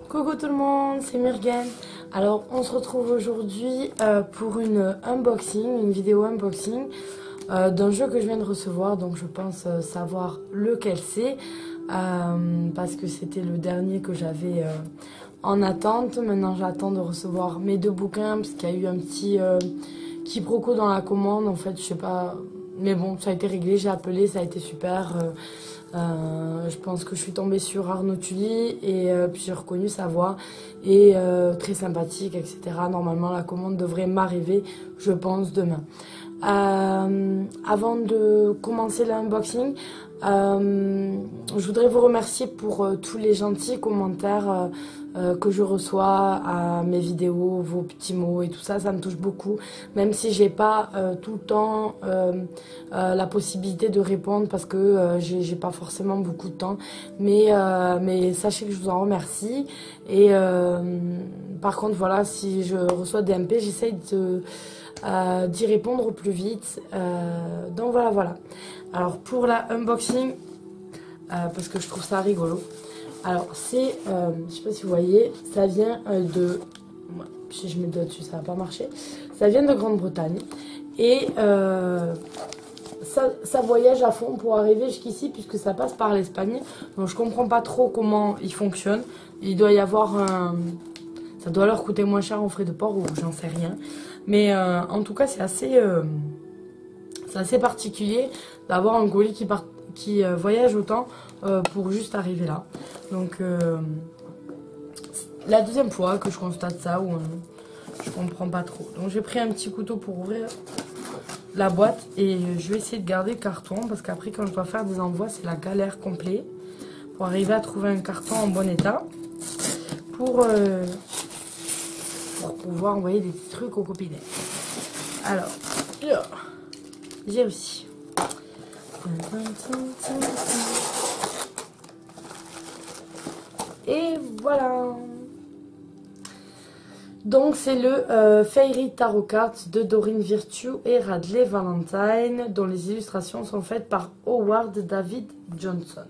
Coucou tout le monde, c'est Murgen. Alors on se retrouve aujourd'hui pour une vidéo unboxing d'un jeu que je viens de recevoir. Donc je pense savoir lequel c'est parce que c'était le dernier que j'avais en attente. Maintenant j'attends de recevoir mes deux bouquins parce qu'il y a eu un petit quiproquo dans la commande. En fait je sais pas, mais bon ça a été réglé, j'ai appelé, ça a été super. Je pense que je suis tombée sur Arnaud Tully et puis j'ai reconnu sa voix et très sympathique, etc. Normalement la commande devrait m'arriver, je pense, demain. Avant de commencer l'unboxing, je voudrais vous remercier pour tous les gentils commentaires que je reçois à mes vidéos, vos petits mots et tout ça, ça me touche beaucoup. Même si j'ai pas tout le temps la possibilité de répondre parce que j'ai pas forcément beaucoup de temps. Mais sachez que je vous en remercie. Et par contre, voilà, si je reçois des MP, j'essaye d'y répondre au plus vite. Donc voilà. Alors pour la unboxing, parce que je trouve ça rigolo. Alors c'est, je sais pas si vous voyez, ça vient de, si je mets le doigt dessus ça va pas marcher, ça vient de Grande-Bretagne et ça voyage à fond pour arriver jusqu'ici puisque ça passe par l'Espagne. Donc je comprends pas trop comment il fonctionne. Il doit y avoir ça doit leur coûter moins cher en frais de port ou j'en sais rien. Mais en tout cas c'est assez particulier d'avoir un colis qui voyage autant pour juste arriver là. Donc la deuxième fois que je constate ça où je comprends pas trop. Donc j'ai pris un petit couteau pour ouvrir la boîte et je vais essayer de garder le carton parce qu'après quand je dois faire des envois c'est la galère complète pour arriver à trouver un carton en bon état pour pouvoir envoyer des petits trucs aux copines. Alors j'ai aussi et voilà. Donc c'est le Fairy Tarot Cards de Doreen Virtue et Radley Valentine dont les illustrations sont faites par Howard David Johnson.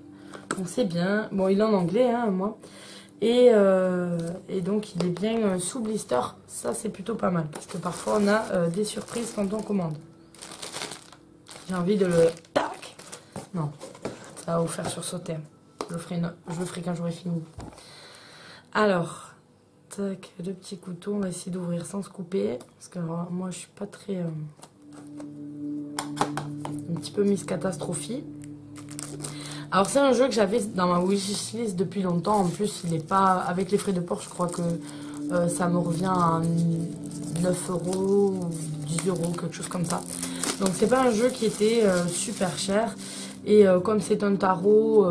Donc c'est bien. Bon il est en anglais hein, moi. Et donc il est bien sous blister. Ça c'est plutôt pas mal parce que parfois on a des surprises quand on commande. J'ai envie de le... Tac. Non, ça va vous faire sursauter. Je le ferai quand j'aurai fini. Alors, tac, le petit couteau. On va essayer d'ouvrir sans se couper. Parce que alors, moi, je suis pas très... un petit peu Miss Catastrophie. Alors, c'est un jeu que j'avais dans ma wishlist depuis longtemps. En plus, il n'est pas... Avec les frais de port, je crois que ça me revient à 9 €, 10 €, quelque chose comme ça. Donc c'est pas un jeu qui était super cher et comme c'est un tarot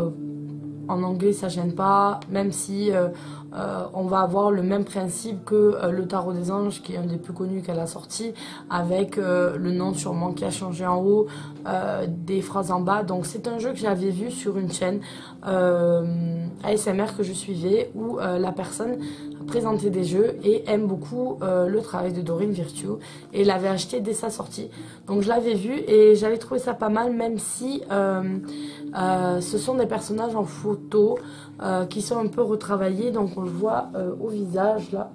en anglais ça gêne pas, même si on va avoir le même principe que le tarot des anges qui est un des plus connus qu'elle a sorti avec le nom sûrement qui a changé en haut, des phrases en bas. Donc c'est un jeu que j'avais vu sur une chaîne ASMR que je suivais où la personne présenter des jeux et aime beaucoup le travail de Doreen Virtue et l'avait acheté dès sa sortie. Donc je l'avais vu et j'avais trouvé ça pas mal, même si ce sont des personnages en photo qui sont un peu retravaillés, donc on le voit au visage là,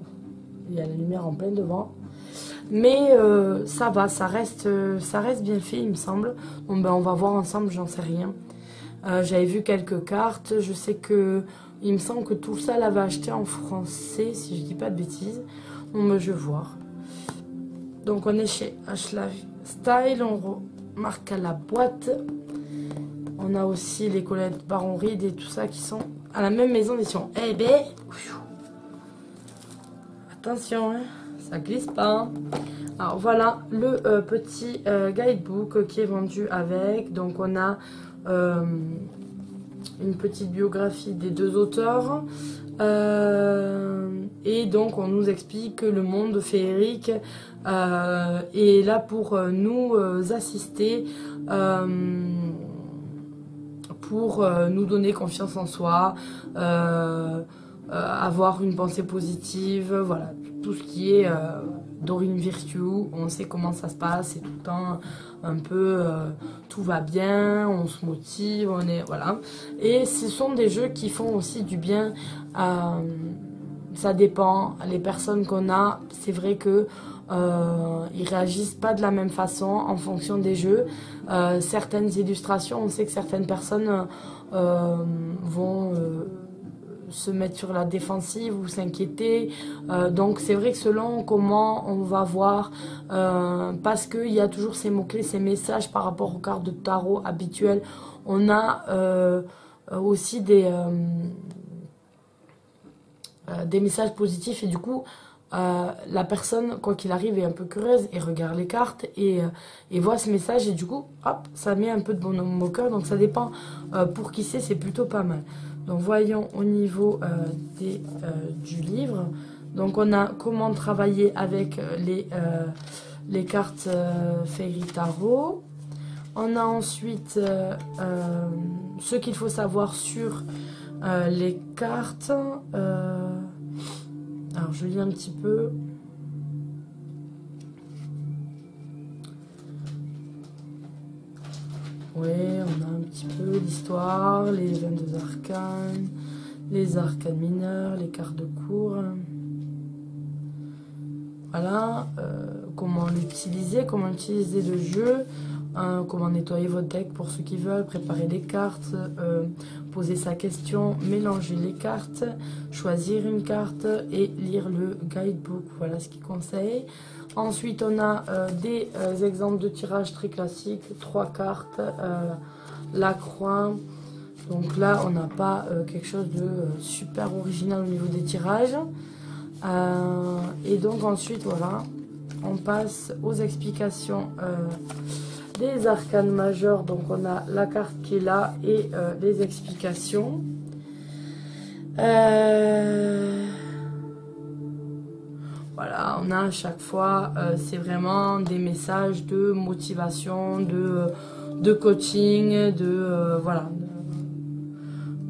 il y a la lumière en plein devant. Mais ça va, ça reste bien fait il me semble. Bon ben on va voir ensemble, j'en sais rien. J'avais vu quelques cartes, je sais que il me semble que tout ça l'avait acheté en français, si je dis pas de bêtises. Bon, ben, je vais voir. Donc, on est chez Ashley Style. On remarque à la boîte. On a aussi les collettes Baron Reed et tout ça qui sont à la même maison d'édition. Eh ben, attention, hein, ça glisse pas. Hein. Alors, voilà le petit guidebook qui est vendu avec. Donc, on a... une petite biographie des deux auteurs et donc on nous explique que le monde féerique est là pour nous assister, pour nous donner confiance en soi, avoir une pensée positive, voilà, tout ce qui est Doreen Virtue, on sait comment ça se passe, c'est tout le temps un peu tout va bien, on se motive, on est voilà. Et ce sont des jeux qui font aussi du bien ça dépend. Les personnes qu'on a, c'est vrai que ils réagissent pas de la même façon en fonction des jeux. Certaines illustrations, on sait que certaines personnes vont se mettre sur la défensive ou s'inquiéter. Donc c'est vrai que selon comment on va voir, parce qu'il y a toujours ces mots-clés, ces messages par rapport aux cartes de tarot habituelles, on a aussi des messages positifs et du coup la personne, quoi qu'il arrive, est un peu curieuse et regarde les cartes et voit ce message et du coup, hop, ça met un peu de bonhomme au cœur. Donc ça dépend pour qui c'est plutôt pas mal. Donc voyons au niveau du livre. Donc on a comment travailler avec les cartes Fairy Tarot. On a ensuite ce qu'il faut savoir sur les cartes. Alors je lis un petit peu. Oui, on a un petit peu l'histoire, les 22 arcanes, les arcanes mineurs, les cartes de cour. Voilà, comment l'utiliser, comment utiliser le jeu, comment nettoyer votre deck pour ceux qui veulent, préparer les cartes, poser sa question, mélanger les cartes, choisir une carte et lire le guidebook. Voilà ce qu'il conseille. Ensuite, on a des exemples de tirage très classiques, 3 cartes, la croix. Donc là, on n'a pas quelque chose de super original au niveau des tirages. Et donc ensuite, voilà, on passe aux explications des arcanes majeurs. Donc on a la carte qui est là et les explications. Voilà, on a à chaque fois, c'est vraiment des messages de motivation, de coaching, voilà,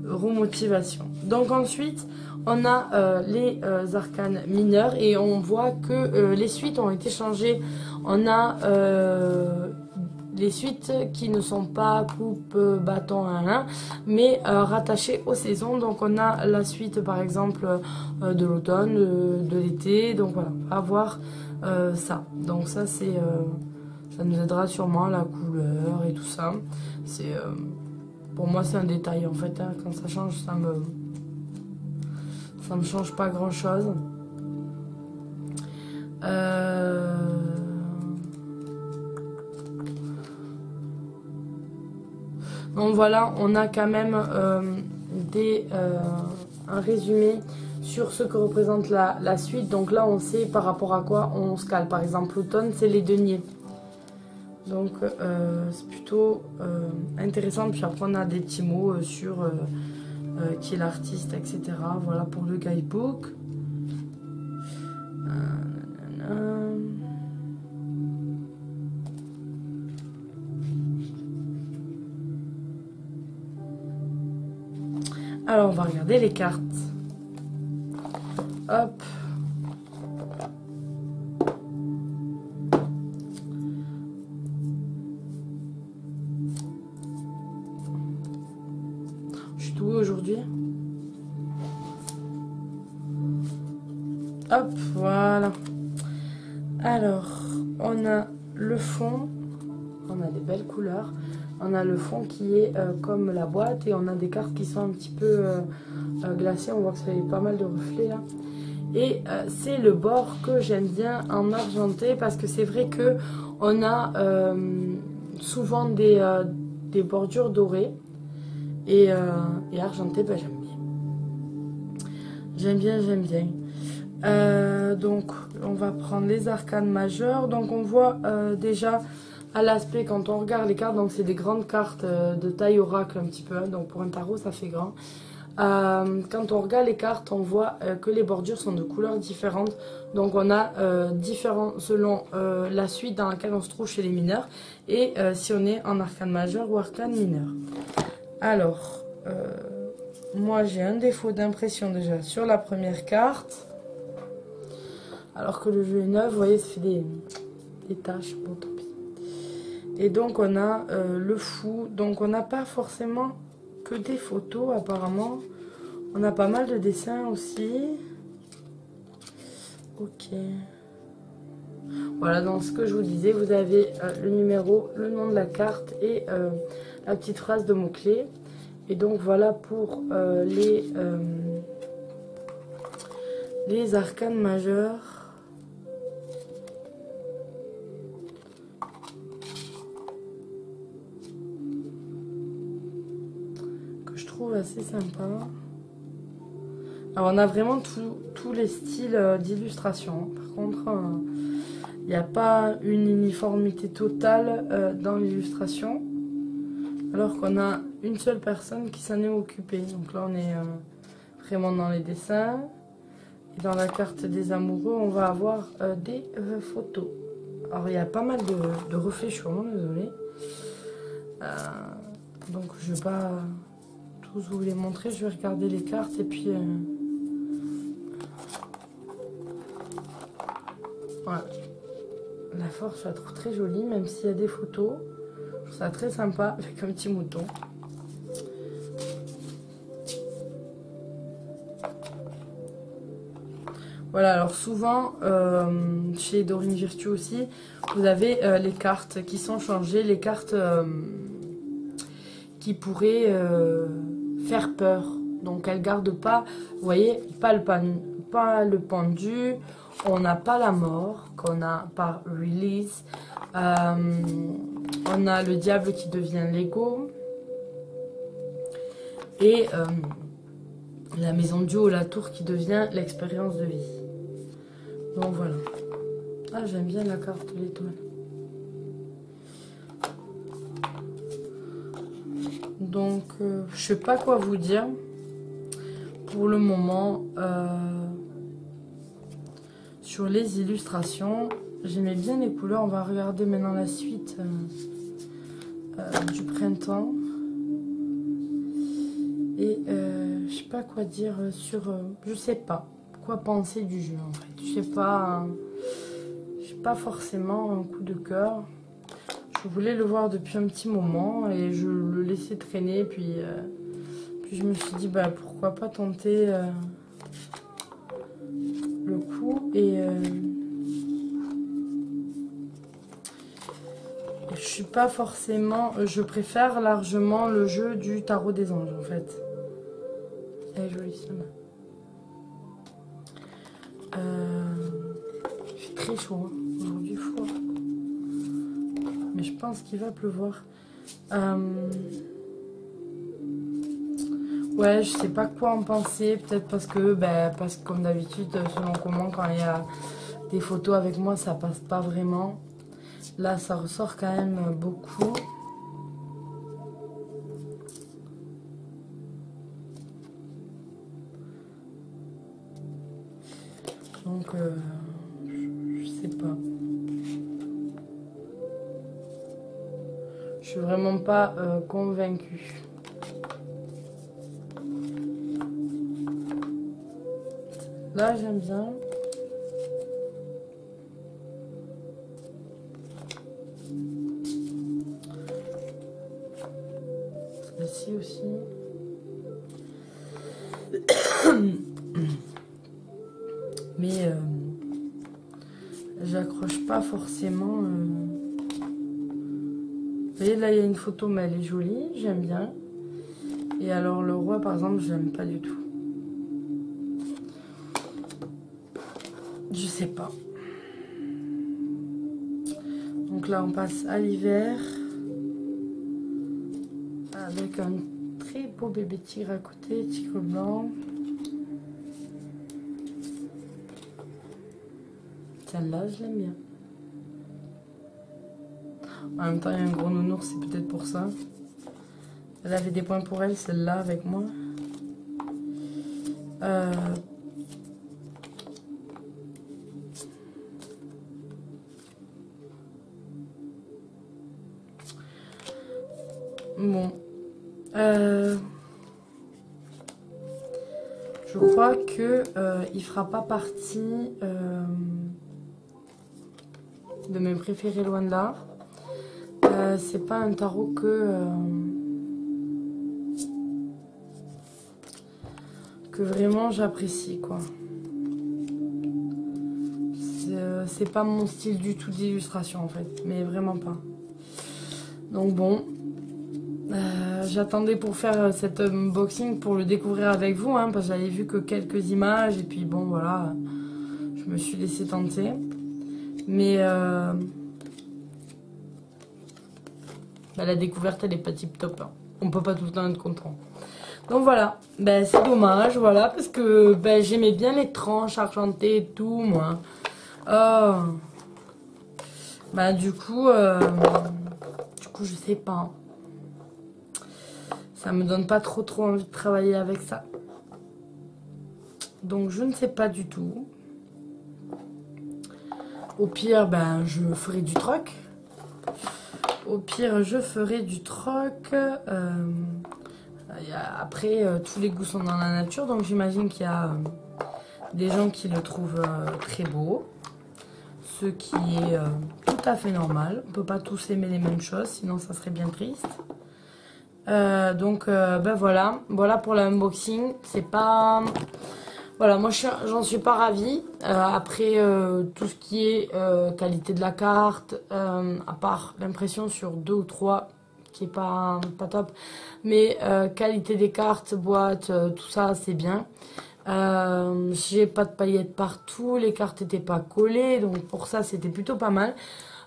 de remotivation. Donc ensuite, on a les arcanes mineurs et on voit que les suites ont été changées. On a les suites qui ne sont pas coupe, bâton, mais rattachées aux saisons. Donc on a la suite par exemple de l'automne, de l'été. Donc voilà, on va voir ça. Donc ça c'est, ça nous aidera sûrement à la couleur et tout ça. C'est pour moi c'est un détail en fait. Hein. Quand ça change, ça me change pas grand chose. Donc voilà, on a quand même un résumé sur ce que représente la suite. Donc là, on sait par rapport à quoi on se cale. Par exemple, l'automne, c'est les deniers. Donc c'est plutôt intéressant. Puis après, on a des petits mots sur qui est l'artiste, etc. Voilà pour le guidebook. Alors, on va regarder les cartes. Hop. Je suis douée aujourd'hui. Hop, voilà. Alors, on a le fond. On a des belles couleurs. On a le fond qui est comme la boîte et on a des cartes qui sont un petit peu glacées. On voit que ça fait pas mal de reflets là. Et c'est le bord que j'aime bien en argenté parce que c'est vrai que on a souvent des bordures dorées et argenté, ben, j'aime bien. J'aime bien. Donc on va prendre les arcanes majeures. Donc on voit déjà à l'aspect quand on regarde les cartes, donc c'est des grandes cartes de taille oracle un petit peu, hein, donc pour un tarot ça fait grand. Quand on regarde les cartes, on voit que les bordures sont de couleurs différentes, donc on a différents selon la suite dans laquelle on se trouve chez les mineurs et si on est en arcane majeur ou arcane mineur. Alors moi j'ai un défaut d'impression déjà sur la première carte, alors que le jeu est neuf, vous voyez ça fait des taches, bon tant pis. Et donc on a le fou, donc on n'a pas forcément que des photos apparemment, on a pas mal de dessins aussi. Ok. Voilà, dans ce que je vous disais, vous avez le numéro, le nom de la carte et la petite phrase de mots-clés. Et donc voilà pour les arcanes majeurs. Que je trouve assez sympa. Alors on a vraiment tous les styles d'illustration. Par contre, il n'y a pas une uniformité totale dans l'illustration. Alors qu'on a une seule personne qui s'en est occupée. Donc là on est vraiment dans les dessins. Et dans la carte des amoureux, on va avoir des photos. Alors il y a pas mal de reflets, je suis vraiment désolée. Donc je ne vais pas tous vous les montrer, je vais regarder les cartes et puis... voilà. La force, je la trouve très jolie, même s'il y a des photos. Je trouve ça très sympa, avec un petit mouton. Voilà, alors souvent, chez Dorine Virtue aussi, vous avez les cartes qui sont changées, les cartes qui pourraient faire peur. Donc elles ne gardent pas, vous voyez, pas le pendu, on n'a pas la mort, qu'on a par release, on a le diable qui devient l'ego, et la maison de Dieu ou la tour qui devient l'expérience de vie. Donc voilà. Ah, j'aime bien la carte de l'étoile. Donc, je sais pas quoi vous dire. Pour le moment, sur les illustrations, j'aimais bien les couleurs. On va regarder maintenant la suite du printemps. Et je sais pas quoi dire sur... je sais pas quoi penser du jeu en fait. Je sais pas... j'ai pas forcément un coup de cœur. Je voulais le voir depuis un petit moment et je le laissais traîner. Puis je me suis dit, bah, pourquoi pas tenter le coup. Et je suis pas forcément... je préfère largement le jeu du tarot des anges en fait. Elle est jolie celle-là. Il fait très chaud hein. Aujourd'hui, froid. Mais je pense qu'il va pleuvoir. Ouais, je sais pas quoi en penser. Peut-être parce que comme d'habitude, selon comment, quand il y a des photos avec moi, ça passe pas vraiment. Là, ça ressort quand même beaucoup. Donc, je sais pas. Je suis vraiment pas convaincue. Là, j'aime bien. Celle-ci aussi. Mais j'accroche pas forcément. Vous voyez, là, il y a une photo, mais elle est jolie. J'aime bien. Et alors, le roi, par exemple, j'aime pas du tout. Je sais pas. Donc là, on passe à l'hiver. Avec un très beau bébé tigre à côté, tigre blanc. Celle-là, je l'aime bien. En même temps, il y a un gros nounours, c'est peut-être pour ça. Elle avait des points pour elle, celle-là, avec moi. Bon. Je crois que il fera pas partie de mes préférés, loin de là. C'est pas un tarot que vraiment j'apprécie, quoi. c'est pas mon style du tout d'illustration en fait, mais vraiment pas. Donc bon, j'attendais pour faire cet unboxing pour le découvrir avec vous, hein, parce que j'avais vu que quelques images et puis bon voilà, je me suis laissée tenter. Mais la découverte elle est pas tip top, hein. On peut pas tout le temps être content. Donc voilà, c'est dommage, voilà, parce que j'aimais bien les tranches argentées et tout, moi. Oh. Du coup, je sais pas. Ça me donne pas trop envie de travailler avec ça. Donc je ne sais pas du tout. Au pire, je ferai du troc. Au pire, je ferai du troc. Après, tous les goûts sont dans la nature, donc j'imagine qu'il y a des gens qui le trouvent très beau. Ce qui est tout à fait normal. On ne peut pas tous aimer les mêmes choses, sinon ça serait bien triste. Donc voilà. Voilà pour l'unboxing. C'est pas... Voilà, moi j'en suis pas ravie. Après tout ce qui est qualité de la carte, à part l'impression sur 2 ou 3 qui est pas top, mais qualité des cartes, boîte, tout ça c'est bien. J'ai pas de paillettes partout, les cartes étaient pas collées, donc pour ça c'était plutôt pas mal.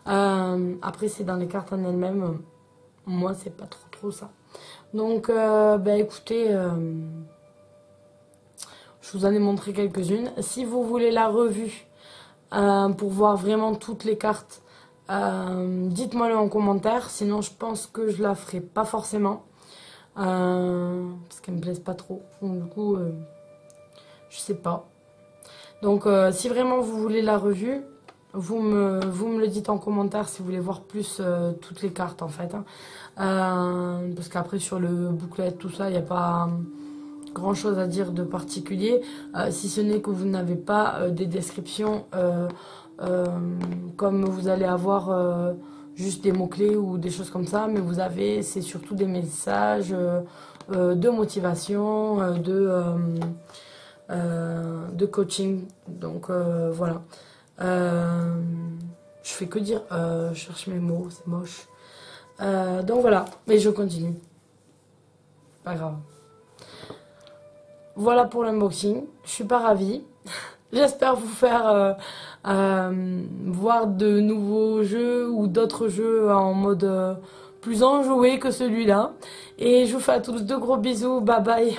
Après c'est dans les cartes en elles-mêmes, moi c'est pas trop ça. Donc écoutez, je vous en ai montré quelques-unes. Si vous voulez la revue pour voir vraiment toutes les cartes, dites-moi le en commentaire, sinon je pense que je la ferai pas forcément, parce qu'elle me plaise pas trop, donc du coup je sais pas. Donc si vraiment vous voulez la revue, vous me le dites en commentaire si vous voulez voir plus toutes les cartes en fait, hein. Parce qu'après sur le booklet tout ça il n'y a pas grand chose à dire de particulier, si ce n'est que vous n'avez pas des descriptions comme vous allez avoir juste des mots-clés ou des choses comme ça, mais vous avez, c'est surtout des messages de motivation, de coaching. Donc voilà. Je fais que dire, je cherche mes mots, c'est moche. Donc voilà, mais je continue. Pas grave. Voilà pour l'unboxing. Je suis pas ravie. J'espère vous faire voir de nouveaux jeux ou d'autres jeux en mode plus enjoué que celui-là. Et je vous fais à tous de gros bisous. Bye bye.